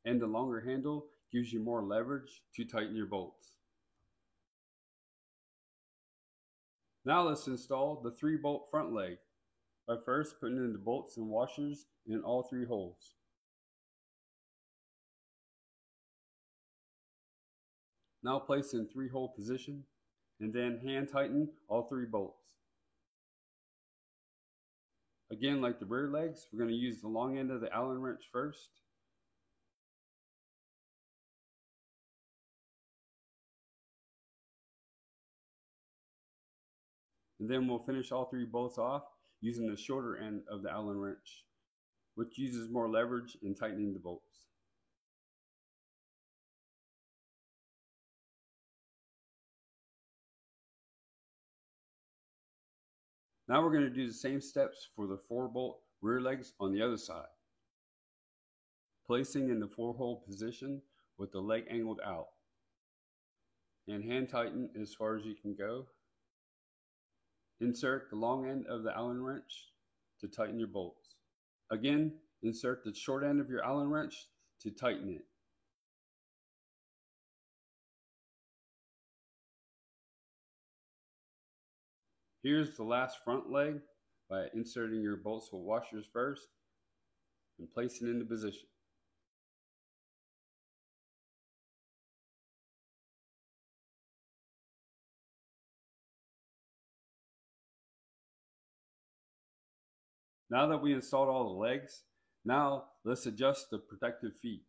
and the longer handle gives you more leverage to tighten your bolts. Now let's install the 3-bolt front leg by first putting in the bolts and washers in all 3 holes. Now place in 3-hole position and then hand tighten all 3 bolts. Again, like the rear legs, we're going to use the long end of the Allen wrench first. And then we'll finish all 3 bolts off using the shorter end of the Allen wrench, which uses more leverage in tightening the bolts. Now we're going to do the same steps for the 4-bolt rear legs on the other side. Placing in the 4-hole position with the leg angled out. And hand tighten as far as you can go. Insert the long end of the Allen wrench to tighten your bolts. Again, insert the short end of your Allen wrench to tighten it. Here's the last front leg by inserting your bolts with washers first and placing it into position. Now that we installed all the legs, now let's adjust the protective feet.